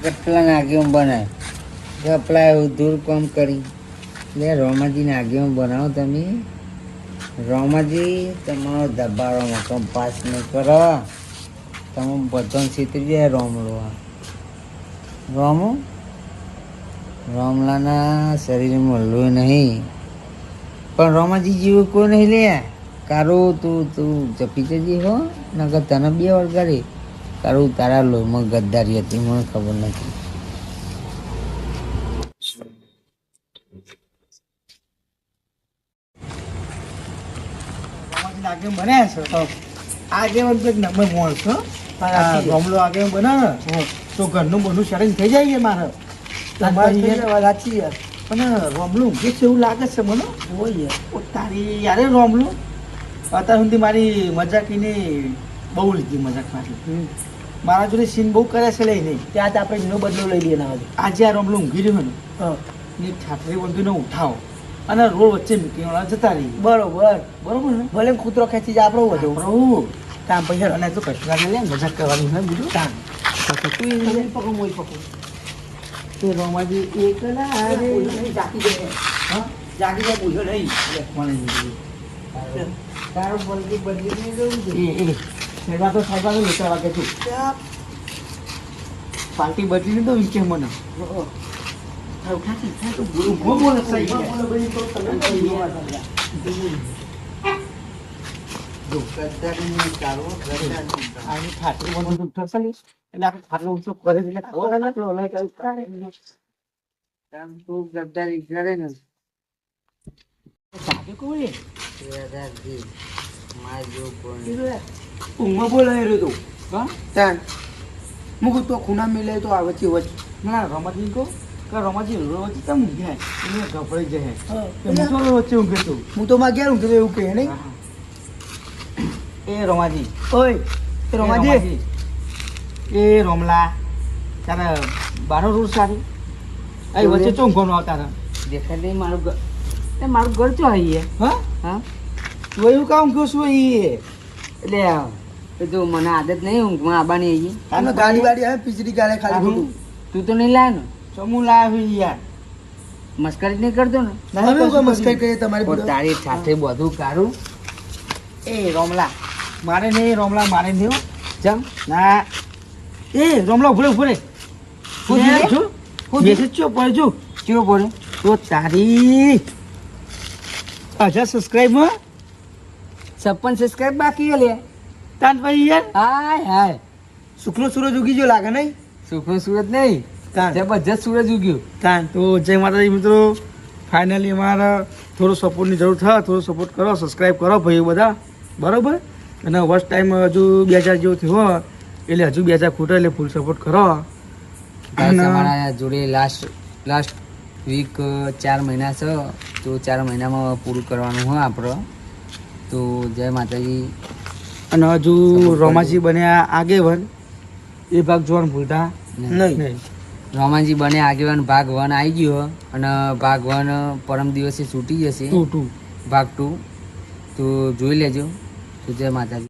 કેટલા નાગીઓ બનાય કપડા દૂર કામ કરી લે રોમાજી નાગીઓ બનાવો તમે રોમાજી તમારો દબારોમાં કંપાસ નહીં કરો તમે બધો સીતરી જાય રોમલો રોમો રોમલાના શરીરમાં લોહી નહીં પણ રોમાજી જેવું કોઈ નહીં લે કારું તું જપી જજી હો નકર તને 2 વાર કરી કારું તારા લોહીમાં ગદ્દારી હતી મને ખબર નથી. આગે બનાવ્યા છો આગે નંબર મોણસો રોમલો આગે બનાવે તો ઘરનું બધું શરણ થઈ જાય મારે સાચી યાર પણ રોમલું ઊંઘે છે એવું લાગે છે મને હોય તારી યારે રોમલું અત્યાર સુધી મારી મજાકીને બહુ લીધી મજાક મારી મારા જોડે સીન બહુ કરે છે લઈ નહીં ત્યાં જ આપણે એનો બદલો લઈ લઈએ ના આજે આ રોમલું ઊંઘી રહ્યું ને ઠાઠરી બંધુને ઉઠાવો અને રોડ વચ્ચે મૂકી જતા રહી બરોબર બરોબર ને ભલે કૂતરો ખેંચી જાય આપણો વધુ રહું કામ પૈસા અને તો કચરા લે મજાક કરવાની હોય બીજું કામ તું પકડું મોઈ પકડું તે રોમાજી એકલા જાગી જાય હા જાગી જાય પૂછો નહીં મને તારો બદલી બદલી જવું છે સેવા તો સાહેબ લેતા વાગે તું પાર્ટી બદલી તો વિકે મને ગદ્દારી કરે ને ઊંઘમાં બોલાય રહ્યો તું હા મુકું તો ખૂણા મિલે તો આવે છે વચ્ચે ના રમતની કહું રમાજી રોજ કેમ ઊંઘ્યા એને ગભરાઈ જાય વચ્ચે ઊંઘે તું હું તો માં ઘેર ઊંઘે એવું કહે નહીં એ રમાજી ઓય એ રમાજી એ રોમલા તારે બારો રોડ સારી અહીં વચ્ચે ચો ઊંઘવાનું આવતા દેખાય નહીં મારું ઘર ચો આવીએ હા હા તું એવું કામ કહું છું એ એટલે જો મને આદત નહીં ઊંઘમાં આવવાની આવી આનો ગાડી વાડી આવે પીચડી ગાડે ખાલી તું તો નહીં લાવે ને સમૂહ લાવી યાર મસ્કરી નહીં કરતો ને મસ્કરી કરીએ તમારી તારી સાથે બધું કારું એ રોમલા મારે નહીં રોમલા મારે નહીં જમ ના એ રોમલા ઉભરે ઉભરે મેસેજ ચો પડજો ચો પડે તો તારી 1000 સબસ્ક્રાઈબ 56 સબસ્ક્રાઈબ બાકી લે તાન ભાઈ યાર હાય શુક્લો સૂરજ ઉગી ગયો લાગે નહીં શુક્ર સૂરજ નહીં જબરજસ્ત સૂરજ ઉગ્યું તાન તો જય માતાજી મિત્રો ફાઇનલી અમારા થોડો સપોર્ટની જરૂર થાય થોડો સપોર્ટ કરો સબસ્ક્રાઈબ કરો ભાઈઓ બધા બરાબર અને ફર્સ્ટ ટાઈમ હજુ 2000 જેવું થયું હોય એટલે હજુ 2000 ખૂટે એટલે ફૂલ સપોર્ટ કરો તમારા જોડે લાસ્ટ વીક 4 મહિના છે તો 4 મહિનામાં પૂરું કરવાનું હોય આપણે તો જય માતાજી. અને હજુ રોમાજી બન્યા આગેવાન એ ભાગ જોવાનું ભૂલતા નહીં. રોમાજી બને આગેવાન ભાગ 1 આવી ગયો અને ભાગ 1 પરમ દિવસે છૂટી જશે ભાગ 2 તો જોઈ લેજો. તો જય માતાજી.